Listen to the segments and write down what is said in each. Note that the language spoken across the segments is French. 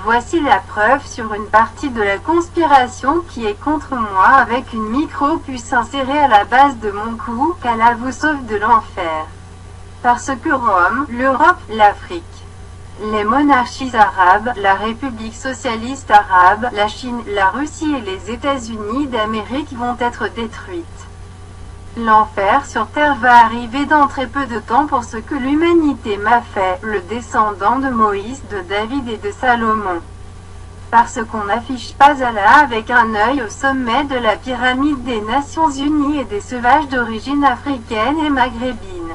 Voici la preuve sur une partie de la conspiration qui est contre moi avec une micro-puce insérée à la base de mon cou, qu'Allah vous sauve de l'enfer. Parce que Rome, l'Europe, l'Afrique, les monarchies arabes, la République socialiste arabe, la Chine, la Russie et les États-Unis d'Amérique vont être détruites. L'enfer sur terre va arriver dans très peu de temps pour ce que l'humanité m'a fait, le descendant de Moïse, de David et de Salomon. Parce qu'on n'affiche pas Allah avec un œil au sommet de la pyramide des Nations Unies et des sauvages d'origine africaine et maghrébine.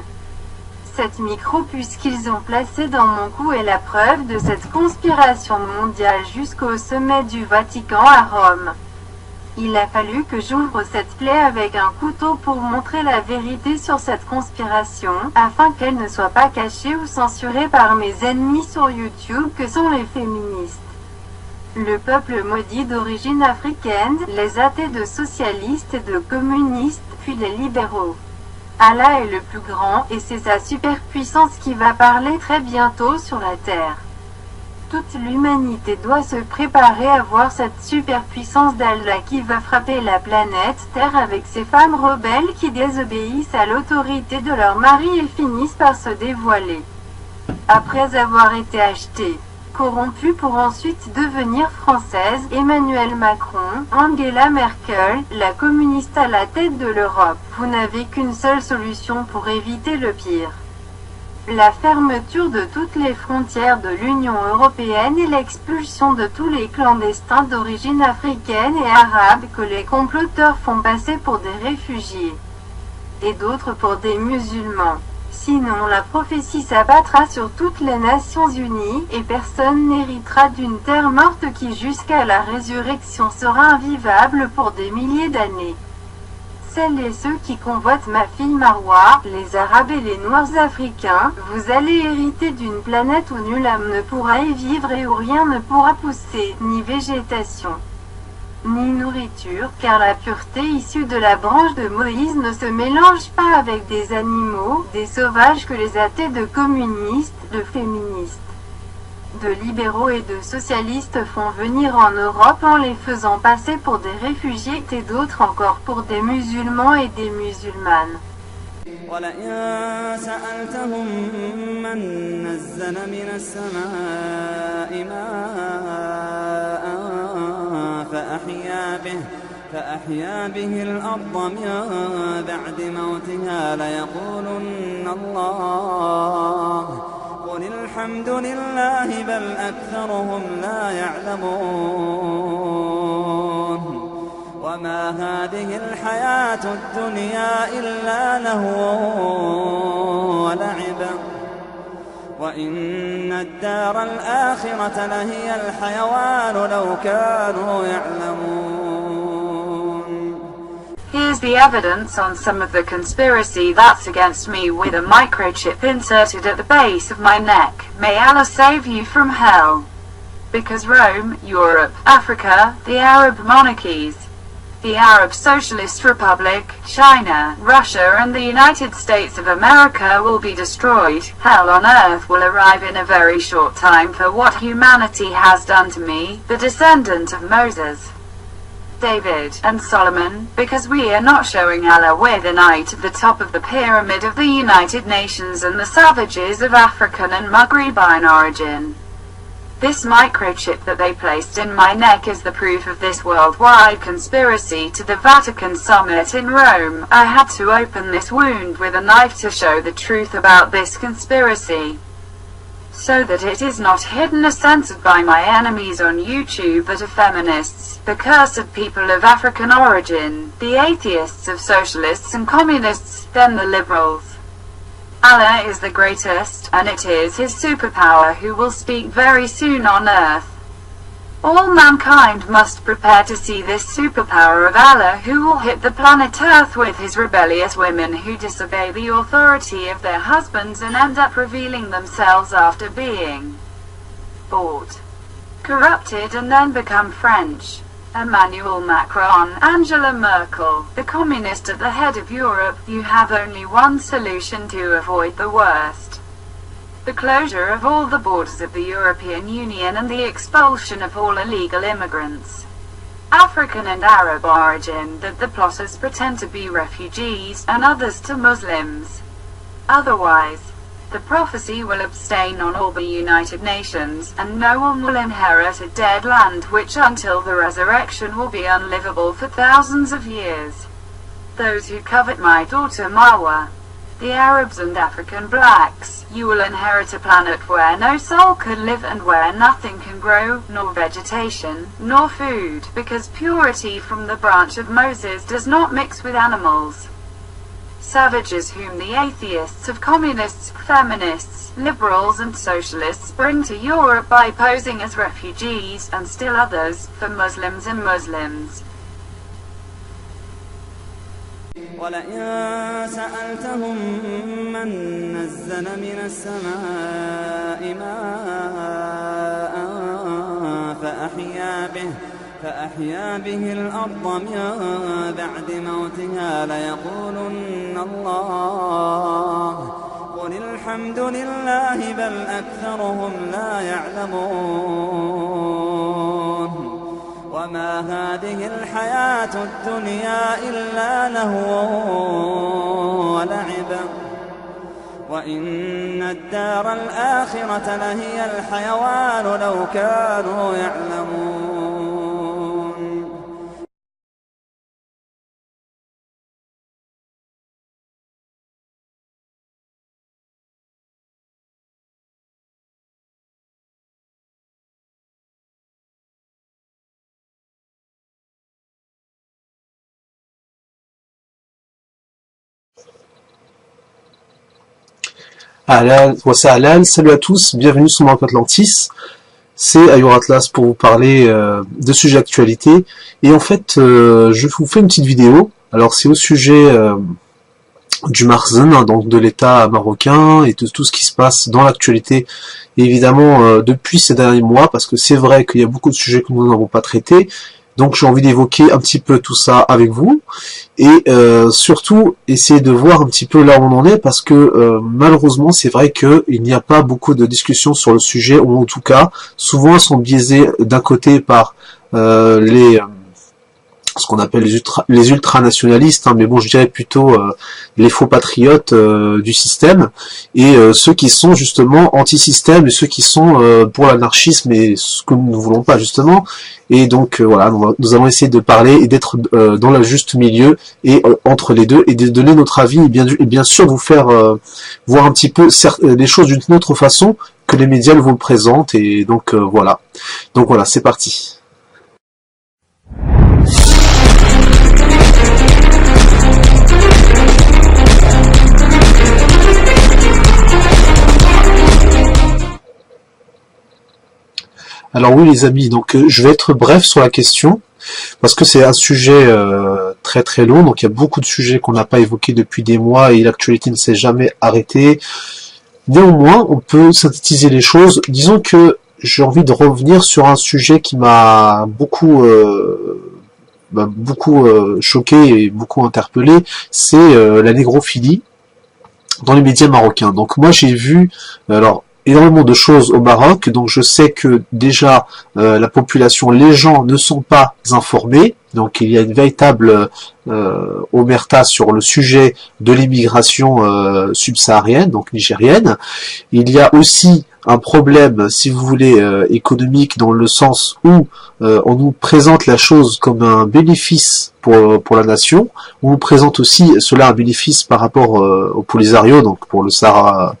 Cette micro-puce qu'ils ont placée dans mon cou est la preuve de cette conspiration mondiale jusqu'au sommet du Vatican à Rome. Il a fallu que j'ouvre cette plaie avec un couteau pour montrer la vérité sur cette conspiration, afin qu'elle ne soit pas cachée ou censurée par mes ennemis sur YouTube que sont les féministes. Le peuple maudit d'origine africaine, les athées de socialistes et de communistes, puis les libéraux. Allah est le plus grand, et c'est sa superpuissance qui va parler très bientôt sur la terre. Toute l'humanité doit se préparer à voir cette superpuissance d'Allah qui va frapper la planète Terre avec ces femmes rebelles qui désobéissent à l'autorité de leur mari et finissent par se dévoiler. Après avoir été achetées, corrompues pour ensuite devenir françaises, Emmanuel Macron, Angela Merkel, la communiste à la tête de l'Europe. Vous n'avez qu'une seule solution pour éviter le pire. La fermeture de toutes les frontières de l'Union européenne et l'expulsion de tous les clandestins d'origine africaine et arabe que les comploteurs font passer pour des réfugiés, et d'autres pour des musulmans. Sinon la prophétie s'abattra sur toutes les Nations Unies, et personne n'héritera d'une terre morte qui jusqu'à la résurrection sera invivable pour des milliers d'années. Celles et ceux qui convoitent ma fille Marwa, les Arabes et les Noirs africains, vous allez hériter d'une planète où nulle âme ne pourra y vivre et où rien ne pourra pousser, ni végétation, ni nourriture, car la pureté issue de la branche de Moïse ne se mélange pas avec des animaux, des sauvages que les athées de communistes, de féministes, de libéraux et de socialistes font venir en Europe en les faisant passer pour des réfugiés et d'autres encore pour des musulmans et des musulmanes. ولئن سألتهم من نزل من السماء ماء فأحيا به الأرض من بعد موتها ليقولن الله قل الحمد لله بل أكثرهم لا يعلمون وما هذه الحياة الدنيا إلا لهو ولعب وإن الدار الآخرة لهي الحيوان لو كانوا يعلمون. Here's the evidence on some of the conspiracy that's against me with a microchip inserted at the base of my neck. May Allah save you from hell. Because Rome, Europe, Africa, the Arab monarchies, the Arab Socialist Republic, China, Russia and the United States of America will be destroyed. Hell on earth will arrive in a very short time for what humanity has done to me, the descendant of Moses, David, and Solomon, because we are not showing Allah with an eye to the top of the pyramid of the United Nations and the savages of African and Maghrebine origin. This microchip that they placed in my neck is the proof of this worldwide conspiracy to the Vatican summit in Rome. I had to open this wound with a knife to show the truth about this conspiracy, so that it is not hidden or censored by my enemies on YouTube but of feminists, the cursed people of African origin, the atheists of socialists and communists, then the liberals. Allah is the greatest, and it is his superpower who will speak very soon on earth. All mankind must prepare to see this superpower of Allah who will hit the planet Earth with his rebellious women who disobey the authority of their husbands and end up revealing themselves after being bought, corrupted and then become French. Emmanuel Macron, Angela Merkel, the communist at the head of Europe, you have only one solution to avoid the worst. the closure of all the borders of the European Union and the expulsion of all illegal immigrants, African and Arab origin, that the plotters pretend to be refugees, and others to Muslims. Otherwise, the prophecy will abstain on all the United Nations, and no one will inherit a dead land which until the resurrection will be unlivable for thousands of years. Those who covet my daughter Marwa, the Arabs and African blacks, you will inherit a planet where no soul can live and where nothing can grow, nor vegetation, nor food, because purity from the branch of Moses does not mix with animals. Savages whom the atheists of communists, feminists, liberals and socialists bring to Europe by posing as refugees, and still others, for Muslims and Muslims. ولئن سألتهم من نزل من السماء ماء فأحيا به الأرض من بعد موتها ليقولن الله قل الحمد لله بل أكثرهم لا يعلمون وما هذه الحياة الدنيا إلا لهو ولعب وإن الدار الآخرة لهي الحيوان لو كانوا يعلمون. Salut à tous, bienvenue sur Maroc Atlantis. C'est Ayour Atlas pour vous parler de sujets d'actualité. Et en fait, je vous fais une petite vidéo. Alors c'est au sujet du Makhzen, donc de l'État marocain et de tout ce qui se passe dans l'actualité, évidemment depuis ces derniers mois, parce que c'est vrai qu'il y a beaucoup de sujets que nous n'avons pas traités. Donc j'ai envie d'évoquer un petit peu tout ça avec vous et surtout essayer de voir un petit peu là où on en est, parce que malheureusement c'est vrai qu'il n'y a pas beaucoup de discussions sur le sujet, ou en tout cas souvent elles sont biaisées d'un côté par ce qu'on appelle les ultranationalistes, hein, mais bon je dirais plutôt les faux patriotes du système, et ceux qui sont justement anti-système, et ceux qui sont pour l'anarchisme, et ce que nous ne voulons pas justement. Et donc voilà, nous allons essayer de parler et d'être dans le juste milieu et entre les deux, et de donner notre avis, et bien sûr de vous faire voir un petit peu les choses d'une autre façon que les médias vous le présentent. Et donc voilà, c'est parti. Alors oui les amis, donc je vais être bref sur la question, parce que c'est un sujet très très long, donc il y a beaucoup de sujets qu'on n'a pas évoqués depuis des mois, et l'actualité ne s'est jamais arrêtée. Néanmoins, on peut synthétiser les choses. Disons que j'ai envie de revenir sur un sujet qui m'a beaucoup choqué et beaucoup interpellé, c'est la négrophilie dans les médias marocains. Donc moi j'ai vu, énormément de choses au Maroc, donc je sais que déjà la population, les gens ne sont pas informés, donc il y a une véritable omerta sur le sujet de l'immigration subsaharienne, donc nigérienne. Il y a aussi un problème, si vous voulez, économique, dans le sens où on nous présente la chose comme un bénéfice pour la nation. On nous présente aussi cela un bénéfice par rapport au Polisario, donc pour le Sahara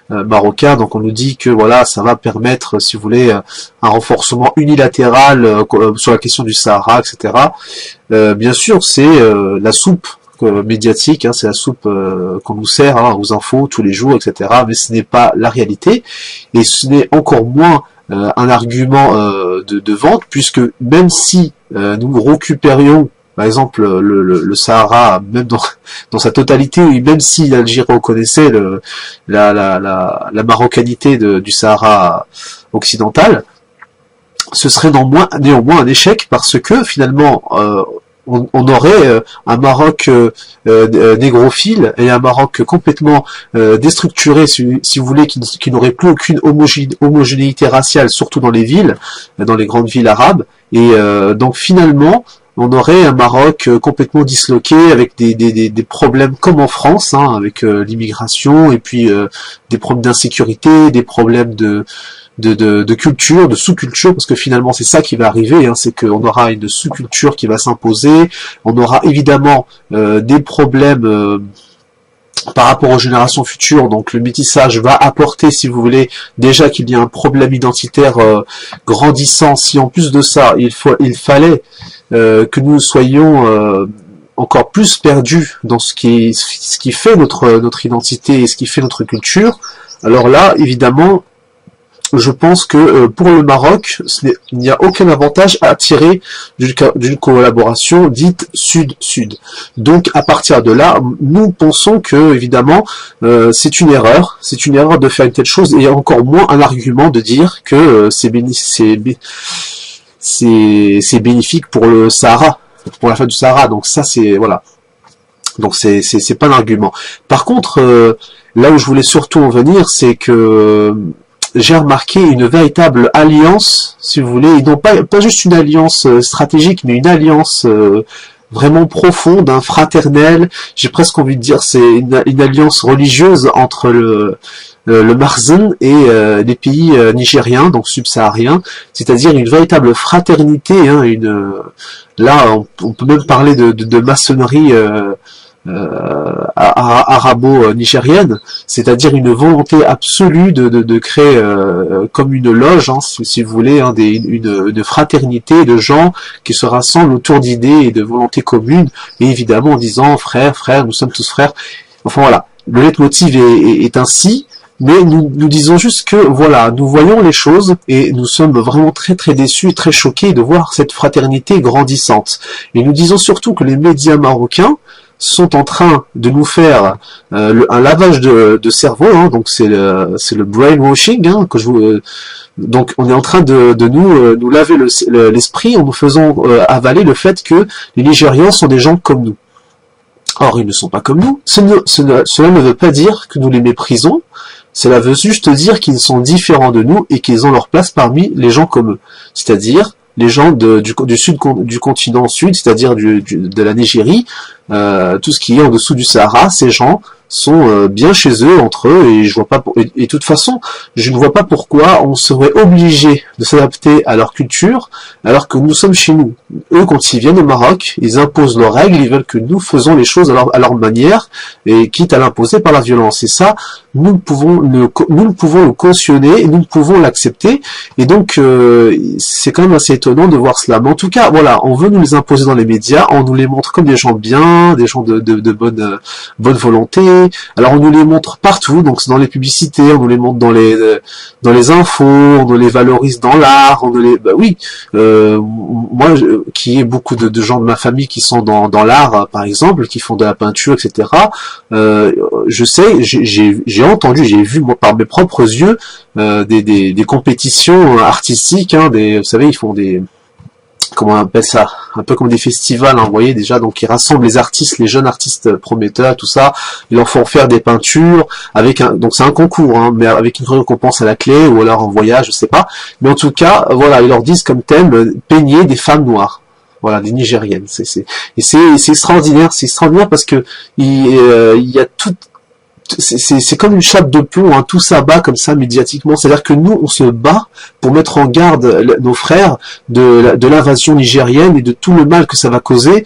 marocain. Donc on nous dit que voilà, ça va permettre, si vous voulez, un renforcement unilatéral sur la question du Sahara, etc. Bien sûr, c'est la soupe médiatique, hein, c'est la soupe qu'on nous sert aux infos tous les jours, etc. Mais ce n'est pas la réalité, et ce n'est encore moins un argument de vente, puisque même si nous récupérions par exemple le Sahara, même dans sa totalité, et même si l'Algérie reconnaissait la marocanité du Sahara occidental, ce serait néanmoins un échec, parce que finalement on aurait un Maroc négrophile et un Maroc complètement déstructuré, si vous voulez, qui n'aurait plus aucune homogénéité raciale, surtout dans les villes, dans les grandes villes arabes. Et donc finalement, on aurait un Maroc complètement disloqué avec des problèmes comme en France, hein, avec l'immigration et puis des problèmes d'insécurité, des problèmes de culture, de sous-culture, parce que finalement c'est ça qui va arriver, hein, c'est qu'on aura une sous-culture qui va s'imposer, on aura évidemment des problèmes par rapport aux générations futures, donc le métissage va apporter, si vous voulez, déjà qu'il y a un problème identitaire grandissant. Si en plus de ça, il fallait que nous soyons encore plus perdus dans ce qui fait notre identité et ce qui fait notre culture, alors là, évidemment, je pense que pour le Maroc, il n'y a aucun avantage à tirer d'une collaboration dite Sud-Sud. Donc à partir de là, nous pensons que évidemment c'est une erreur de faire une telle chose, et encore moins un argument de dire que c'est bénéfique pour le Sahara, pour la fin du Sahara. Donc ça c'est voilà. Donc c'est pas un argument. Par contre, là où je voulais surtout en venir, c'est que j'ai remarqué une véritable alliance, si vous voulez, et non pas juste une alliance stratégique, mais une alliance vraiment profonde, hein, fraternelle. J'ai presque envie de dire c'est une alliance religieuse entre le Marzen et les pays nigériens, donc subsahariens, c'est-à-dire une véritable fraternité, hein, là on peut même parler de maçonnerie arabo-nigérienne, c'est-à-dire une volonté absolue de créer comme une loge, hein, si vous voulez, hein, une fraternité de gens qui se rassemblent autour d'idées et de volontés communes, et évidemment en disant frères, nous sommes tous frères. Enfin voilà, le leitmotiv est ainsi. Mais nous disons juste que voilà, nous voyons les choses et nous sommes vraiment très très déçus, très choqués de voir cette fraternité grandissante. Et nous disons surtout que les médias marocains sont en train de nous faire un lavage de cerveau, hein, donc c'est le brainwashing, hein, donc on est en train de nous laver l'esprit en nous faisant avaler le fait que les Nigérians sont des gens comme nous. Or ils ne sont pas comme nous. Cela ne veut pas dire que nous les méprisons. Cela veut juste dire qu'ils sont différents de nous et qu'ils ont leur place parmi les gens comme eux. C'est-à-dire les gens du sud du continent sud, c'est-à-dire de la Nigérie, tout ce qui est en dessous du Sahara, ces gens sont bien chez eux, entre eux, et je vois pas et de toute façon, je ne vois pas pourquoi on serait obligé de s'adapter à leur culture alors que nous sommes chez nous. Eux, quand ils viennent au Maroc, ils imposent leurs règles, ils veulent que nous faisons les choses à leur manière, et quitte à l'imposer par la violence. Et ça, nous pouvons le cautionner, et nous pouvons l'accepter, et donc c'est quand même assez étonnant de voir cela. Mais en tout cas, voilà, on veut nous les imposer dans les médias, on nous les montre comme des gens bien, des gens de bonne volonté. Alors on nous les montre partout, donc c'est dans les publicités, on nous les montre dans les infos, on nous les valorise dans l'art, moi qui ai beaucoup de gens de ma famille qui sont dans l'art, par exemple, qui font de la peinture, etc. Je sais, j'ai entendu, j'ai vu moi par mes propres yeux des compétitions artistiques, hein, vous savez, ils font comment on appelle ça, un peu comme des festivals, hein, vous voyez déjà, donc ils rassemblent les artistes, les jeunes artistes prometteurs, tout ça, ils leur font faire des peintures donc c'est un concours, hein, mais avec une récompense à la clé, ou alors en voyage, je sais pas, mais en tout cas, voilà, ils leur disent comme thème, peigner des femmes noires. Voilà, des Nigériennes. C'est extraordinaire, parce que il y a tout. C'est comme une chape de plomb, hein, tout s'abat comme ça médiatiquement. C'est-à-dire que nous, on se bat pour mettre en garde nos frères de l'invasion nigérienne et de tout le mal que ça va causer.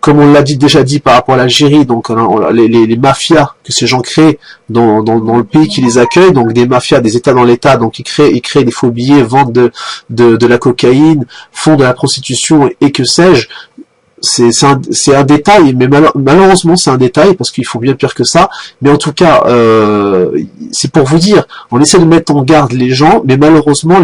Comme on l'a déjà dit par rapport à l'Algérie, donc les mafias que ces gens créent dans le pays qui les accueille, donc des mafias, des États dans l'État, donc ils créent des faux billets, vendent de la cocaïne, font de la prostitution et que sais-je. C'est un détail, mais malheureusement c'est un détail parce qu'il faut bien pire que ça. Mais en tout cas, c'est pour vous dire, on essaie de mettre en garde les gens, mais malheureusement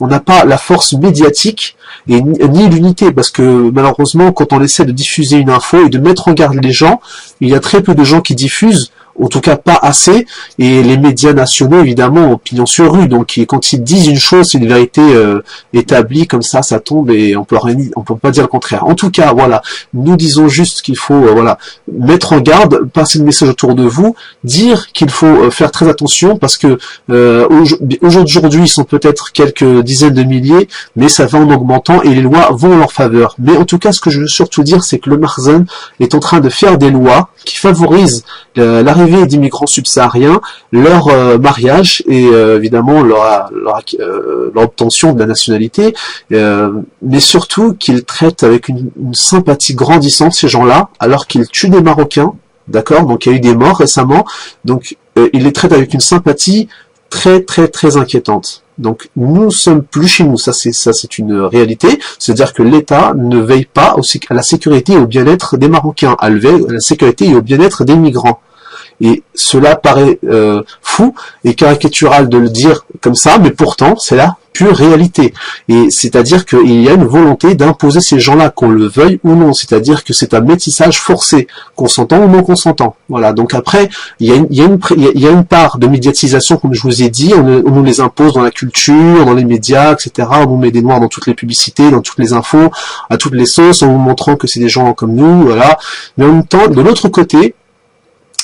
on n'a pas la force médiatique et ni l'unité, parce que malheureusement, quand on essaie de diffuser une info et de mettre en garde les gens, il y a très peu de gens qui diffusent, en tout cas pas assez, et les médias nationaux évidemment ont pignon sur rue, donc quand ils disent une chose, c'est une vérité établie, comme ça tombe et on peut pas dire le contraire. En tout cas, voilà, nous disons juste qu'il faut voilà, mettre en garde, passer le message autour de vous, dire qu'il faut faire très attention, parce que aujourd'hui ils sont peut-être quelques dizaines de milliers, mais ça va en augmentant et les lois vont en leur faveur. Mais en tout cas, ce que je veux surtout dire, c'est que le Makhzen est en train de faire des lois qui favorisent l'arrivée des migrants subsahariens, leur mariage et évidemment leur obtention de la nationalité, mais surtout qu'ils traitent avec une sympathie grandissante ces gens-là, alors qu'ils tuent des Marocains, d'accord, donc il y a eu des morts récemment, donc ils les traitent avec une sympathie très très très inquiétante. Donc nous sommes plus chez nous, ça c'est une réalité, c'est-à-dire que l'État ne veille pas à la sécurité et au bien-être des Marocains, elle veille à la sécurité et au bien-être des migrants. Et cela paraît fou et caricatural de le dire comme ça, mais pourtant c'est la pure réalité. Et c'est-à-dire qu'il y a une volonté d'imposer ces gens-là, qu'on le veuille ou non. C'est-à-dire que c'est un métissage forcé, consentant ou non consentant. Voilà. Donc après, il y a une part de médiatisation, comme je vous ai dit, on nous les impose dans la culture, dans les médias, etc. On nous met des noirs dans toutes les publicités, dans toutes les infos, à toutes les sauces, en nous montrant que c'est des gens comme nous, voilà. Mais en même temps, de l'autre côté,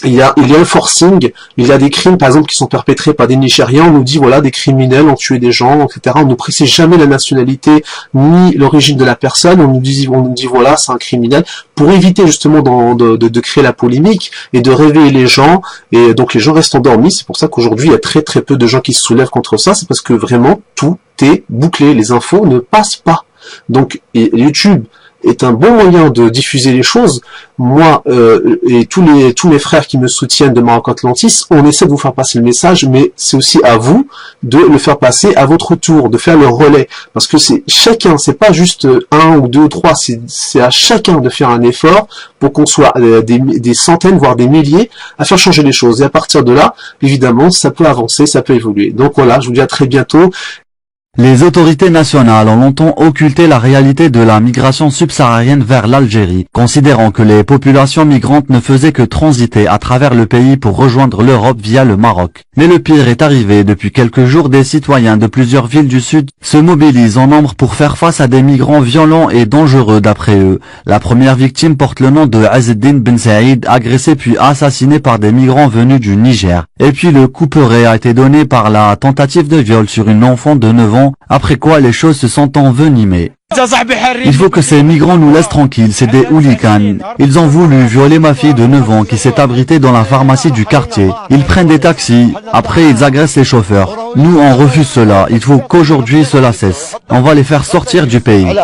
il y a un forcing, il y a des crimes par exemple qui sont perpétrés par des Nigérians, on nous dit voilà des criminels ont tué des gens, etc. On ne précise jamais la nationalité ni l'origine de la personne, on nous dit voilà c'est un criminel, pour éviter justement de créer la polémique et de réveiller les gens, et donc les gens restent endormis. C'est pour ça qu'aujourd'hui il y a très très peu de gens qui se soulèvent contre ça, c'est parce que vraiment tout est bouclé, les infos ne passent pas. Donc YouTube est un bon moyen de diffuser les choses. Moi et tous mes frères qui me soutiennent de Maroc Atlantis, on essaie de vous faire passer le message, mais c'est aussi à vous de le faire passer à votre tour, de faire le relais, parce que c'est chacun, c'est pas juste un ou deux ou trois, c'est à chacun de faire un effort pour qu'on soit des centaines, voire des milliers, à faire changer les choses. Et à partir de là, évidemment, ça peut avancer, ça peut évoluer. Donc voilà, je vous dis à très bientôt. Les autorités nationales ont longtemps occulté la réalité de la migration subsaharienne vers l'Algérie, considérant que les populations migrantes ne faisaient que transiter à travers le pays pour rejoindre l'Europe via le Maroc. Mais le pire est arrivé. Depuis quelques jours, des citoyens de plusieurs villes du sud se mobilisent en nombre pour faire face à des migrants violents et dangereux d'après eux. La première victime porte le nom de Azzeddine Ben Saïd, agressé puis assassiné par des migrants venus du Niger. Et puis le couperet a été donné par la tentative de viol sur une enfant de 9 ans, après quoi les choses se sont envenimées. Il faut que ces migrants nous laissent tranquilles, c'est des hooligans. Ils ont voulu violer ma fille de 9 ans qui s'est abritée dans la pharmacie du quartier. Ils prennent des taxis, après ils agressent les chauffeurs. Nous on refuse cela, il faut qu'aujourd'hui cela cesse. On va les faire sortir du pays.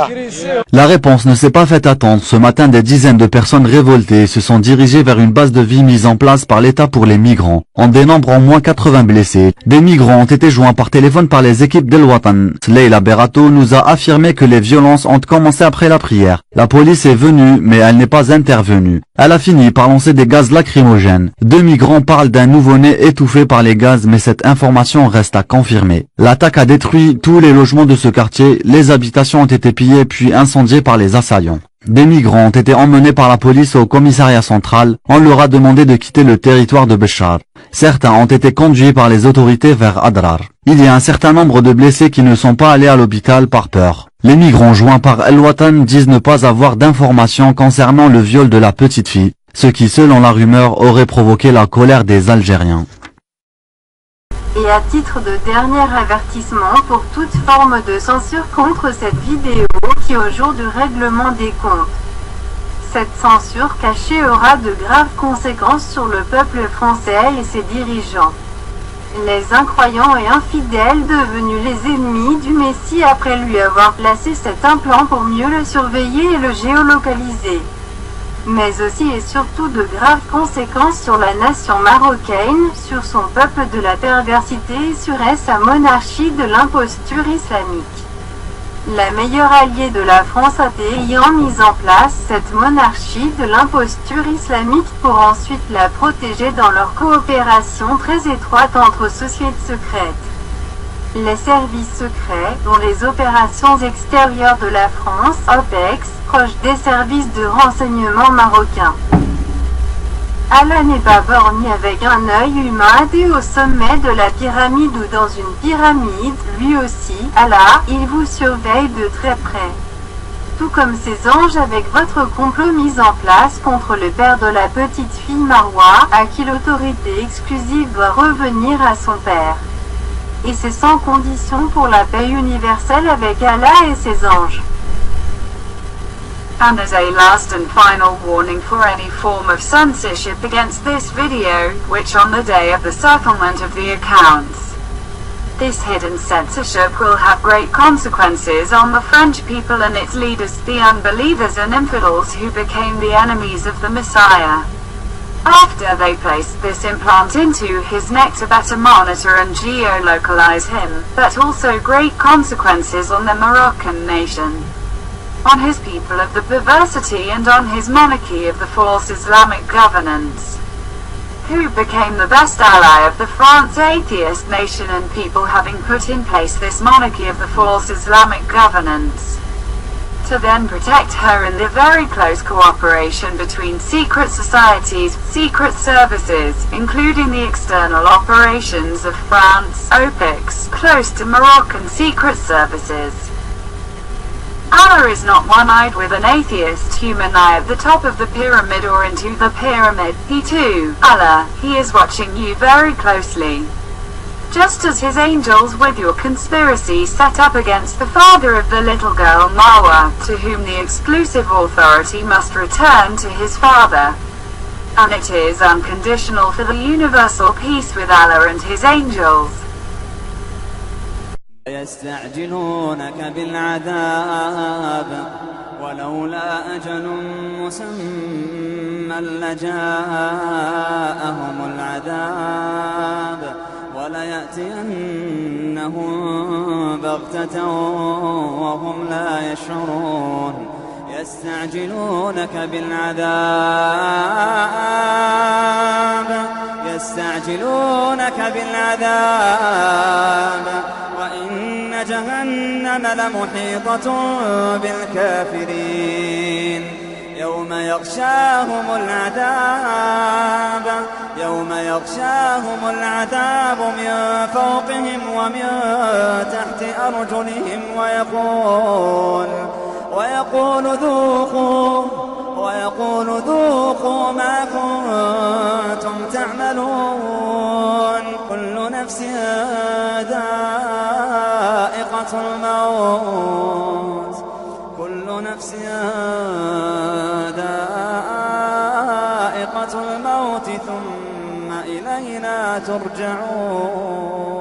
La réponse ne s'est pas fait attendre. Ce matin, des dizaines de personnes révoltées se sont dirigées vers une base de vie mise en place par l'État pour les migrants. On dénombre au moins 80 blessés. Des migrants ont été joints par téléphone par les équipes d'El Watan. Leila Berato nous a affirmé que les violences ont commencé après la prière. La police est venue, mais elle n'est pas intervenue. Elle a fini par lancer des gaz lacrymogènes. 2 migrants parlent d'un nouveau-né étouffé par les gaz, mais cette information reste à confirmer. L'attaque a détruit tous les logements de ce quartier, les habitations ont été pillées puis incendiées par les assaillants. Des migrants ont été emmenés par la police au commissariat central. On leur a demandé de quitter le territoire de Béchar. Certains ont été conduits par les autorités vers Adrar. Il y a un certain nombre de blessés qui ne sont pas allés à l'hôpital par peur. Les migrants joints par El Watan disent ne pas avoir d'informations concernant le viol de la petite fille, ce qui, selon la rumeur, aurait provoqué la colère des Algériens. Et à titre de dernier avertissement pour toute forme de censure contre cette vidéo qui au jour du règlement des comptes. Cette censure cachée aura de graves conséquences sur le peuple français et ses dirigeants. Les incroyants et infidèles devenus les ennemis du Messie après lui avoir placé cet implant pour mieux le surveiller et le géolocaliser. Mais aussi et surtout de graves conséquences sur la nation marocaine, sur son peuple de la perversité et sur sa monarchie de l'imposture islamique. La meilleure alliée de la France a été ayant mis en place cette monarchie de l'imposture islamique pour ensuite la protéger dans leur coopération très étroite entre sociétés secrètes. Les services secrets, dont les opérations extérieures de la France, OPEX, proches des services de renseignement marocains. Allah n'est pas borné avec un œil humain et au sommet de la pyramide ou dans une pyramide, lui aussi, Allah, il vous surveille de très près. Tout comme ces anges avec votre complot mis en place contre le père de la petite fille Marwa, à qui l'autorité exclusive doit revenir à son père. Et c'est sans condition pour la paix universelle avec Allah et ses anges. And as a last and final warning for any form of censorship against this video, which on the day of the settlement of the accounts, this hidden censorship will have great consequences on the French people and its leaders, the unbelievers and infidels who became the enemies of the Messiah. After they placed this implant into his neck to better monitor and geolocalize him, but also great consequences on the Moroccan nation, on his people of the perversity and on his monarchy of the false Islamic governance, who became the best ally of the France atheist nation and people having put in place this monarchy of the false Islamic governance, to then protect her in the very close cooperation between secret societies, secret services, including the external operations of France, OPEX, close to Moroccan secret services. Allah is not one-eyed with an atheist human eye at the top of the pyramid or into the pyramid. He too, Allah, He is watching you very closely. Just as His angels with your conspiracy set up against the father of the little girl Marwa, to whom the exclusive authority must return to his father. And it is unconditional for the universal peace with Allah and His angels. يستعجلونك بالعذاب ولولا أجل مسمى لجاءهم العذاب وليأتينهم بغتة وهم لا يشعرون يستعجلونك بالعذاب وإن جهنم لمحيطة بالكافرين يوم يغشاهم العذاب من فوقهم ومن تحت أرجلهم ويقول ذوقوا ما كنتم تعملون كل نفس ذائقة الموت ثم إلينا ترجعون